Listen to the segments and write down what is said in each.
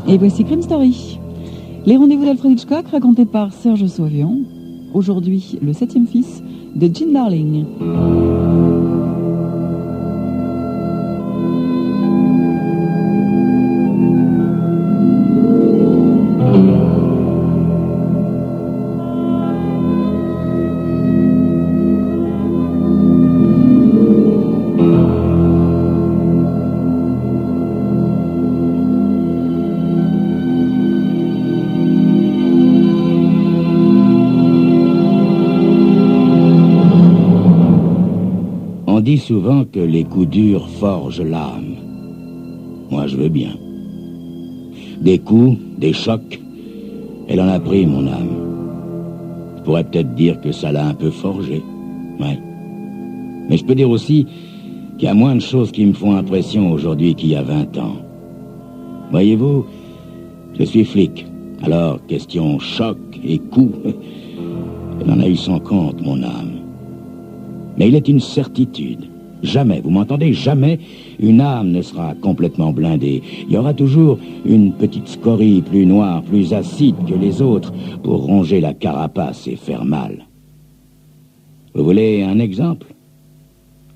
Et voici Crime Story. Les rendez-vous d'Alfred Hitchcock racontés par Serge Sauvian. Aujourd'hui, le 7e fils de Jean Darling. On dit souvent que les coups durs forgent l'âme. Moi, je veux bien. Des coups, des chocs, elle en a pris, mon âme. Je pourrais peut-être dire que ça l'a un peu forgé. Ouais. Mais je peux dire aussi qu'il y a moins de choses qui me font impression aujourd'hui qu'il y a 20 ans. Voyez-vous, je suis flic. Alors, question choc et coups, elle en a eu sans compte, mon âme. Mais il est une certitude. Jamais, vous m'entendez, jamais une âme ne sera complètement blindée. Il y aura toujours une petite scorie plus noire, plus acide que les autres pour ronger la carapace et faire mal. Vous voulez un exemple?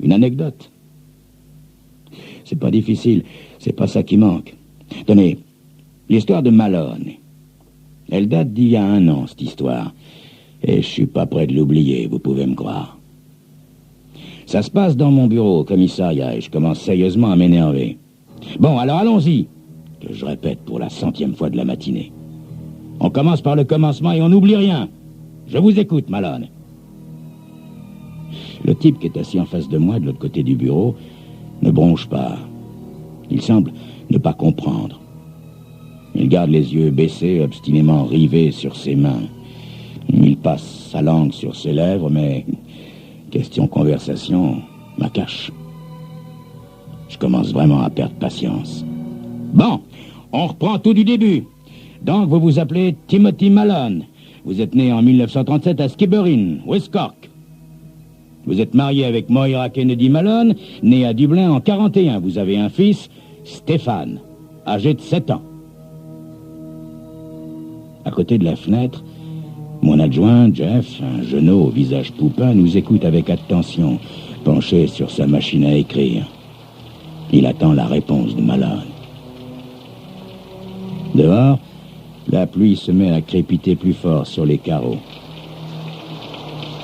Une anecdote? C'est pas difficile, c'est pas ça qui manque. Tenez, l'histoire de Malone. Elle date d'il y a 1 an, cette histoire. Et je suis pas prêt de l'oublier, vous pouvez me croire. Ça se passe dans mon bureau au commissariat et je commence sérieusement à m'énerver. Bon, alors allons-y, que je répète pour la 100e fois de la matinée. On commence par le commencement et on n'oublie rien. Je vous écoute, Malone. Le type qui est assis en face de moi, de l'autre côté du bureau, ne bronche pas. Il semble ne pas comprendre. Il garde les yeux baissés, obstinément rivés sur ses mains. Il passe sa langue sur ses lèvres, mais... question conversation, ma cache. Je commence vraiment à perdre patience. Bon, on reprend tout du début. Donc, vous vous appelez Timothy Malone. Vous êtes né en 1937 à Skibbereen, West Cork. Vous êtes marié avec Moira Kennedy Malone, né à Dublin en 41. Vous avez un fils, Stéphane, âgé de 7 ans. À côté de la fenêtre, mon adjoint, Jeff, un genou au visage poupin, nous écoute avec attention, penché sur sa machine à écrire. Il attend la réponse de Malone. Dehors, la pluie se met à crépiter plus fort sur les carreaux.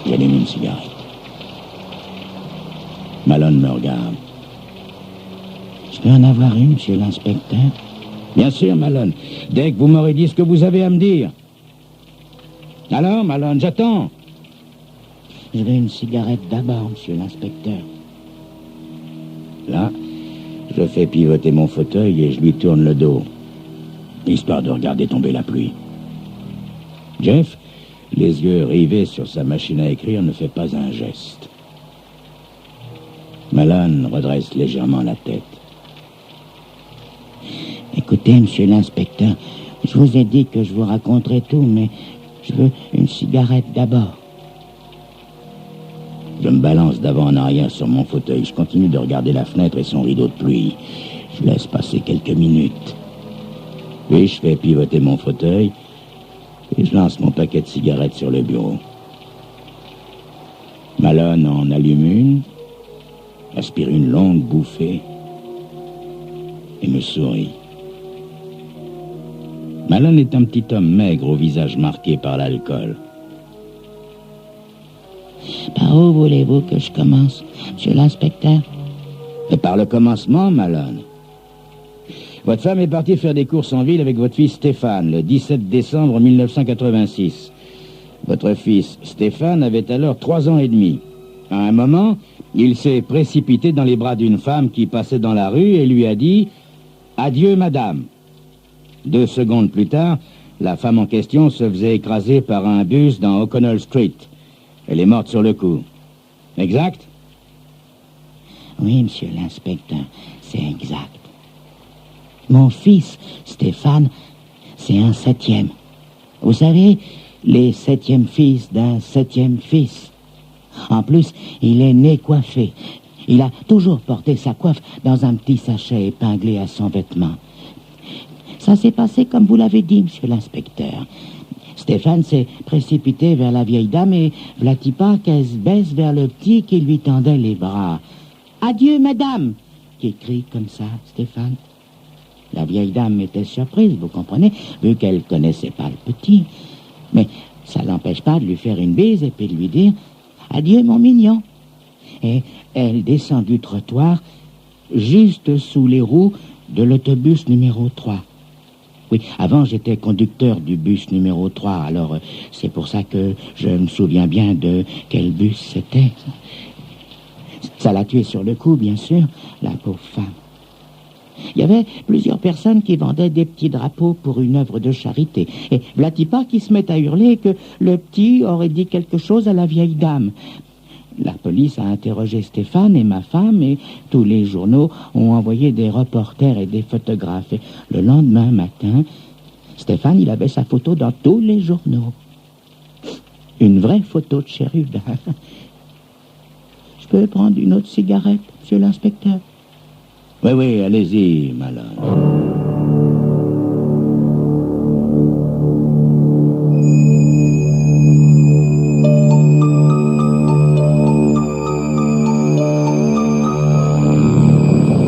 J'allume une cigarette. Malone me regarde. Je peux en avoir une, monsieur l'inspecteur? Bien sûr, Malone. Dès que vous m'aurez dit ce que vous avez à me dire. Alors, Malone, j'attends. Je veux une cigarette d'abord, monsieur l'inspecteur. Là, je fais pivoter mon fauteuil et je lui tourne le dos, histoire de regarder tomber la pluie. Jeff, les yeux rivés sur sa machine à écrire, ne fait pas un geste. Malone redresse légèrement la tête. Écoutez, monsieur l'inspecteur, je vous ai dit que je vous raconterais tout, mais... je veux une cigarette d'abord. Je me balance d'avant en arrière sur mon fauteuil. Je continue de regarder la fenêtre et son rideau de pluie. Je laisse passer quelques minutes. Puis je fais pivoter mon fauteuil et je lance mon paquet de cigarettes sur le bureau. Malone en allume une, aspire une longue bouffée et me sourit. Malone est un petit homme maigre au visage marqué par l'alcool. Par où voulez-vous que je commence, monsieur l'inspecteur? Et par le commencement, Malone. Votre femme est partie faire des courses en ville avec votre fils Stéphane, le 17 décembre 1986. Votre fils Stéphane avait alors 3 ans et demi. À un moment, il s'est précipité dans les bras d'une femme qui passait dans la rue et lui a dit « Adieu, madame ». 2 secondes plus tard, la femme en question se faisait écraser par un bus dans O'Connell Street. Elle est morte sur le coup. Exact? Oui, monsieur l'inspecteur, c'est exact. Mon fils, Stéphane, c'est un 7e. Vous savez, les 7e fils d'un 7e fils. En plus, il est né coiffé. Il a toujours porté sa coiffe dans un petit sachet épinglé à son vêtement. Ça s'est passé comme vous l'avez dit, monsieur l'inspecteur. Stéphane s'est précipité vers la vieille dame et v'là-t-il pas qu'elle se baisse vers le petit qui lui tendait les bras. « Adieu, madame !» qui crie comme ça, Stéphane. La vieille dame était surprise, vous comprenez, vu qu'elle connaissait pas le petit. Mais ça l'empêche pas de lui faire une bise et puis de lui dire « Adieu, mon mignon !» Et elle descend du trottoir juste sous les roues de l'autobus numéro 3. Oui, avant j'étais conducteur du bus numéro 3, alors c'est pour ça que je me souviens bien de quel bus c'était. Ça l'a tué sur le coup, bien sûr, la pauvre femme. Il y avait plusieurs personnes qui vendaient des petits drapeaux pour une œuvre de charité. Et v'là-t-il pas qui se met à hurler que le petit aurait dit quelque chose à la vieille dame. La police a interrogé Stéphane et ma femme et tous les journaux ont envoyé des reporters et des photographes. Et le lendemain matin, Stéphane, il avait sa photo dans tous les journaux. Une vraie photo de chérubin. Je peux prendre une autre cigarette, monsieur l'inspecteur? Oui, oui, allez-y, Malone.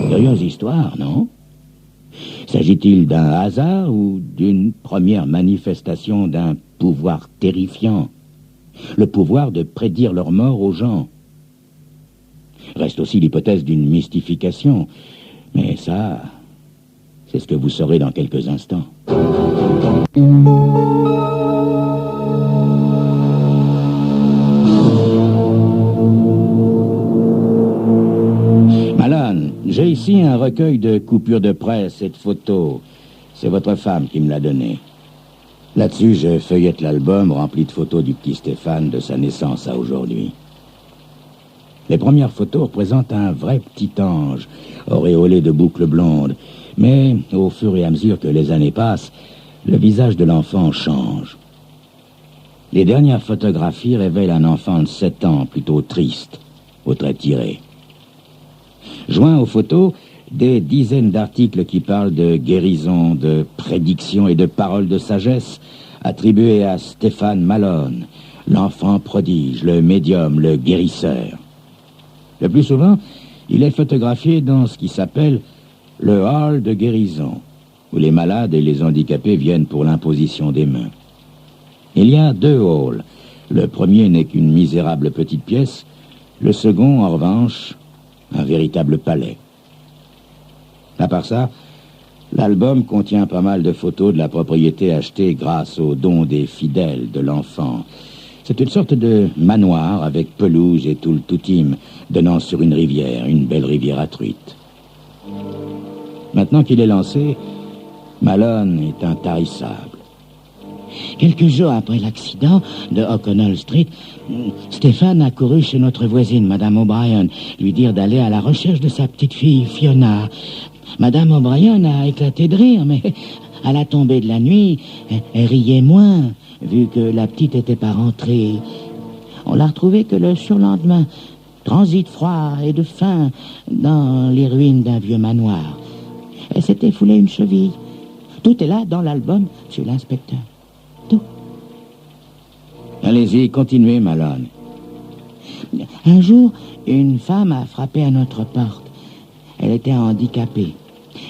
Curieuse histoire, non? S'agit-il d'un hasard ou d'une première manifestation d'un pouvoir terrifiant? Le pouvoir de prédire leur mort aux gens. Reste aussi l'hypothèse d'une mystification. Mais ça, c'est ce que vous saurez dans quelques instants. Malone, j'ai ici un recueil de coupures de presse et de photos. C'est votre femme qui me l'a donné. Là-dessus, je feuillette l'album rempli de photos du petit Stéphane de sa naissance à aujourd'hui. Les premières photos représentent un vrai petit ange, auréolé de boucles blondes. Mais au fur et à mesure que les années passent, le visage de l'enfant change. Les dernières photographies révèlent un enfant de 7 ans, plutôt triste, aux traits tirés. Joints aux photos, des dizaines d'articles qui parlent de guérison, de prédictions et de paroles de sagesse attribuées à Stéphane Malone, l'enfant prodige, le médium, le guérisseur. Le plus souvent, il est photographié dans ce qui s'appelle le hall de guérison, où les malades et les handicapés viennent pour l'imposition des mains. Il y a 2 halls. Le premier n'est qu'une misérable petite pièce, le second, en revanche, un véritable palais. À part ça, l'album contient pas mal de photos de la propriété achetée grâce aux dons des fidèles de l'enfant. C'est une sorte de manoir avec pelouse et tout le toutim, donnant sur une rivière, une belle rivière à truite. Maintenant qu'il est lancé, Malone est intarissable. Quelques jours après l'accident de O'Connell Street, Stéphane a couru chez notre voisine, Madame O'Brien, lui dire d'aller à la recherche de sa petite fille, Fiona. Madame O'Brien a éclaté de rire, mais à la tombée de la nuit, elle riait moins, vu que la petite n'était pas rentrée. On l'a retrouvée que le surlendemain, transit froid et de faim dans les ruines d'un vieux manoir. Elle s'était foulée une cheville. Tout est là dans l'album, monsieur l'inspecteur. Tout. Allez-y, continuez, Malone. Un jour, une femme a frappé à notre porte. Elle était handicapée.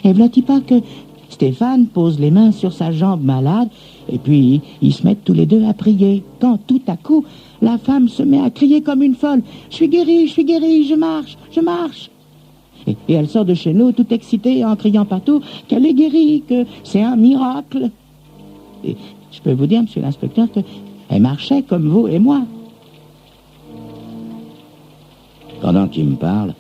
Et v'là-t-il pas que Stéphane pose les mains sur sa jambe malade, et puis ils se mettent tous les deux à prier. Quand tout à coup, la femme se met à crier comme une folle. « Je suis guérie, je marche, je marche !» Et elle sort de chez nous toute excitée en criant partout qu'elle est guérie, que c'est un miracle. Et je peux vous dire, monsieur l'inspecteur, qu'elle marchait comme vous et moi. Pendant qu'il me parle,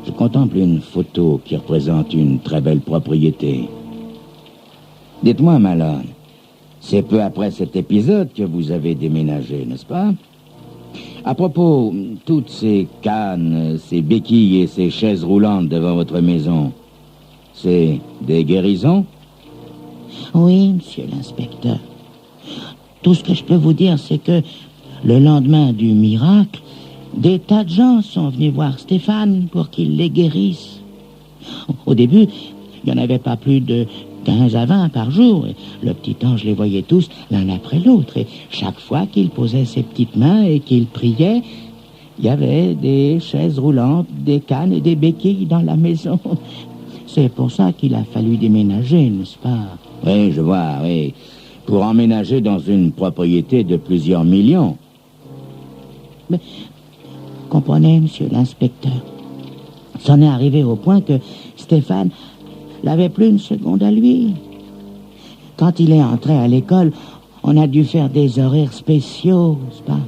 je contemple une photo qui représente une très belle propriété. Dites-moi, Malone, c'est peu après cet épisode que vous avez déménagé, n'est-ce pas? À propos, toutes ces cannes, ces béquilles et ces chaises roulantes devant votre maison, c'est des guérisons? Oui, monsieur l'inspecteur. Tout ce que je peux vous dire, c'est que le lendemain du miracle, des tas de gens sont venus voir Stéphane pour qu'il les guérisse. Au début, il n'y en avait pas plus de 15 à 20 par jour. Et le petit ange les voyait tous l'un après l'autre. Et chaque fois qu'il posait ses petites mains et qu'il priait, il y avait des chaises roulantes, des cannes et des béquilles dans la maison. C'est pour ça qu'il a fallu déménager, n'est-ce pas? Oui, je vois, oui. Pour emménager dans une propriété de plusieurs millions. Mais, comprenez, monsieur l'inspecteur, c'en est arrivé au point que Stéphane n'avait plus une seconde à lui. Quand il est entré à l'école, on a dû faire des horaires spéciaux, n'est-ce pas?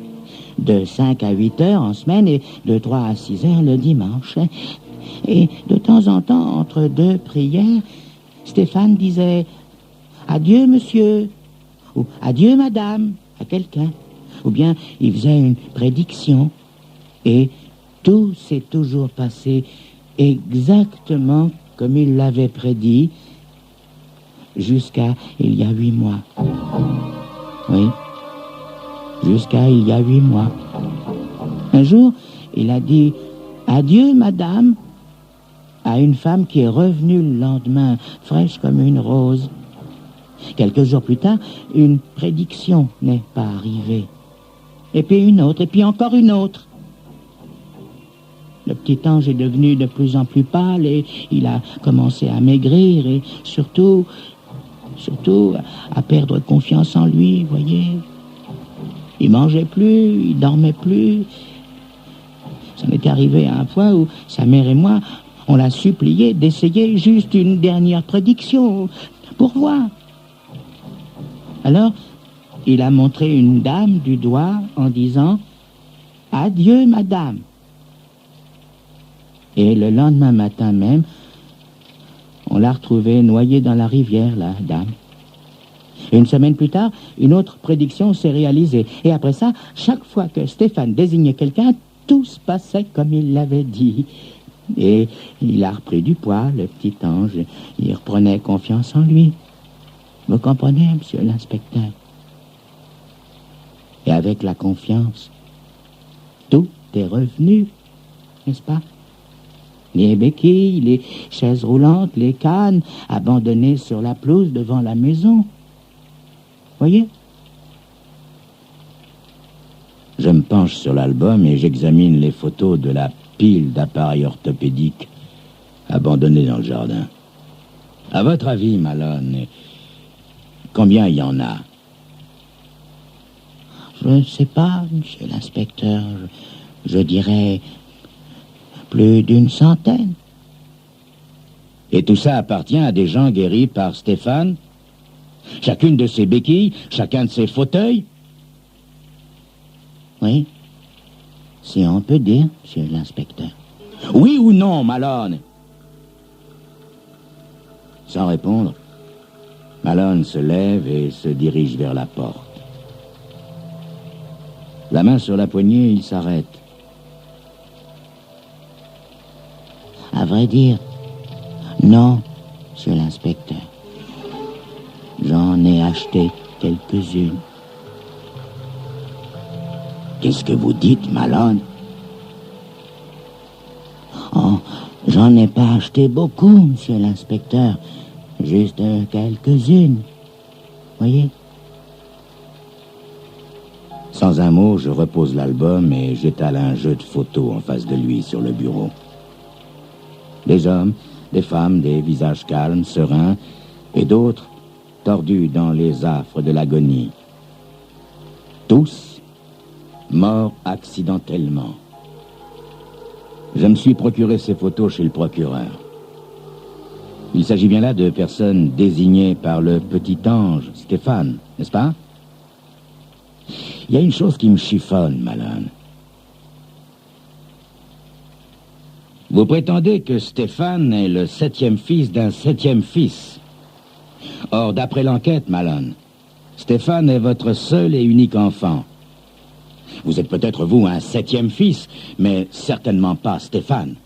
De 5 à 8 heures en semaine et de 3 à 6 heures le dimanche. Et de temps en temps, entre deux prières, Stéphane disait « Adieu, monsieur » ou « Adieu, madame » à quelqu'un. Ou bien il faisait une prédiction. Et tout s'est toujours passé exactement comme il l'avait prédit jusqu'à il y a 8 mois. Oui, jusqu'à il y a 8 mois. Un jour, il a dit « Adieu, madame » à une femme qui est revenue le lendemain, fraîche comme une rose. Quelques jours plus tard, une prédiction n'est pas arrivée. Et puis une autre, et puis encore une autre. Le petit ange est devenu de plus en plus pâle et il a commencé à maigrir et surtout à perdre confiance en lui, voyez. Il mangeait plus, il dormait plus. Ça m'est arrivé à un point où sa mère et moi, on l'a supplié d'essayer juste une dernière prédiction pour voir. Alors, il a montré une dame du doigt en disant « Adieu, madame ». Et le lendemain matin même, on l'a retrouvée noyée dans la rivière, la dame. Une semaine plus tard, une autre prédiction s'est réalisée. Et après ça, chaque fois que Stéphane désignait quelqu'un, tout se passait comme il l'avait dit. Et il a repris du poids, le petit ange. Il reprenait confiance en lui. Vous comprenez, monsieur l'inspecteur? Et avec la confiance, tout est revenu, n'est-ce pas? Les béquilles, les chaises roulantes, les cannes, abandonnées sur la pelouse devant la maison. Voyez? Je me penche sur l'album et j'examine les photos de la pile d'appareils orthopédiques abandonnés dans le jardin. À votre avis, Malone, combien il y en a? Je ne sais pas, monsieur l'inspecteur. Je dirais plus d'une centaine. Et tout ça appartient à des gens guéris par Stéphane? Chacune de ses béquilles, chacun de ses fauteuils? Oui, si on peut dire, monsieur l'inspecteur. Oui ou non, Malone? Sans répondre, Malone se lève et se dirige vers la porte. La main sur la poignée, il s'arrête. À vrai dire, non, monsieur l'inspecteur. J'en ai acheté quelques-unes. Qu'est-ce que vous dites, Malone? Oh, j'en ai pas acheté beaucoup, monsieur l'inspecteur. Juste quelques-unes. Voyez? Sans un mot, je repose l'album et j'étale un jeu de photos en face de lui sur le bureau. Des hommes, des femmes, des visages calmes, sereins, et d'autres tordus dans les affres de l'agonie. Tous morts accidentellement. Je me suis procuré ces photos chez le procureur. Il s'agit bien là de personnes désignées par le petit ange, Stéphane, n'est-ce pas? Il y a une chose qui me chiffonne, Malone. Vous prétendez que Stéphane est le 7e fils d'un 7e fils. Or, d'après l'enquête, Malone, Stéphane est votre seul et unique enfant. Vous êtes peut-être, vous, un 7e fils, mais certainement pas Stéphane.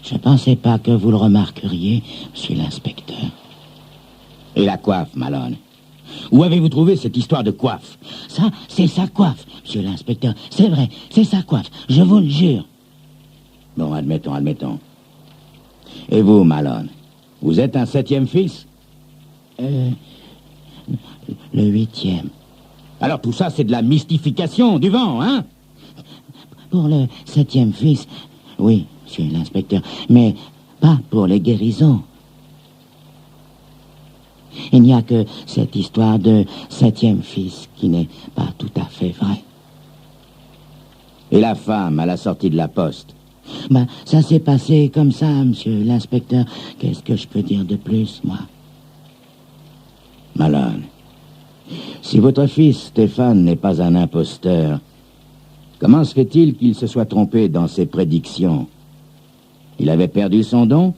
Je pensais pas que vous le remarqueriez, monsieur l'inspecteur. Et la coiffe, Malone? Où avez-vous trouvé cette histoire de coiffe? Ça, c'est sa coiffe, monsieur l'inspecteur. C'est vrai, c'est sa coiffe, je vous le jure. Bon, admettons. Et vous, Malone? Vous êtes un 7e fils? Le 8e. Alors tout ça, c'est de la mystification, du vent, hein? Pour le 7e fils, oui, monsieur l'inspecteur, mais pas pour les guérisons. Il n'y a que cette histoire de 7e fils qui n'est pas tout à fait vraie. Et la femme à la sortie de la poste? Ben, ça s'est passé comme ça, monsieur l'inspecteur. Qu'est-ce que je peux dire de plus, moi? Malone, si votre fils Stéphane n'est pas un imposteur, comment se fait-il qu'il se soit trompé dans ses prédictions? Il avait perdu son don?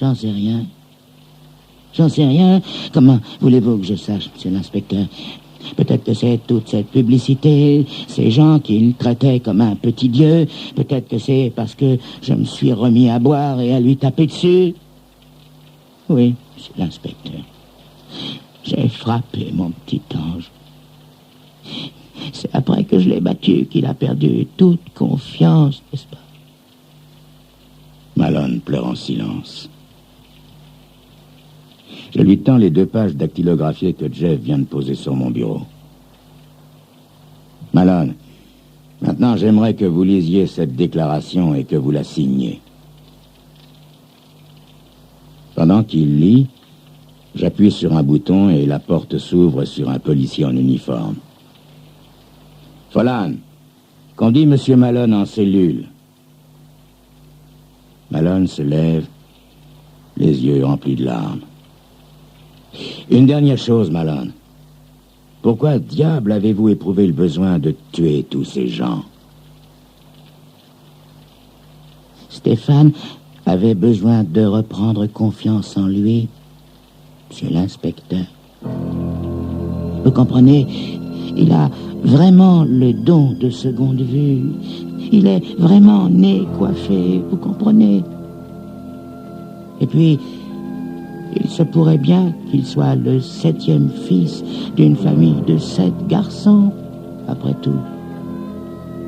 J'en sais rien. J'en sais rien. Comment voulez-vous que je sache, monsieur l'inspecteur? Peut-être que c'est toute cette publicité, ces gens qu'il traitait comme un petit dieu. Peut-être que c'est parce que je me suis remis à boire et à lui taper dessus. Oui, monsieur l'inspecteur. J'ai frappé mon petit ange. C'est après que je l'ai battu qu'il a perdu toute confiance, n'est-ce pas? Malone pleure en silence. Je lui tends les 2 pages dactylographiées que Jeff vient de poser sur mon bureau. Malone, maintenant j'aimerais que vous lisiez cette déclaration et que vous la signiez. Pendant qu'il lit, j'appuie sur un bouton et la porte s'ouvre sur un policier en uniforme. Follane, conduis Monsieur Malone en cellule. Malone se lève, les yeux remplis de larmes. Une dernière chose, Malone. Pourquoi diable avez-vous éprouvé le besoin de tuer tous ces gens? Stéphane avait besoin de reprendre confiance en lui, monsieur l'inspecteur. Vous comprenez, il a vraiment le don de seconde vue. Il est vraiment né coiffé, vous comprenez? Et puis, il se pourrait bien qu'il soit le 7e fils d'une famille de 7 garçons, après tout.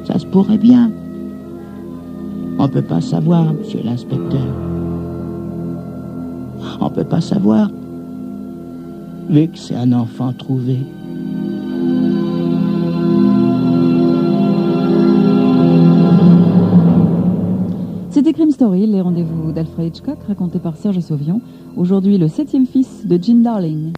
Ça se pourrait bien. On ne peut pas savoir, monsieur l'inspecteur. On ne peut pas savoir, vu que c'est un enfant trouvé. C'était Crime Story, les rendez-vous d'Alfred Hitchcock, racontés par Serge Sauvion. Aujourd'hui, le 7e fils de Jean Darling.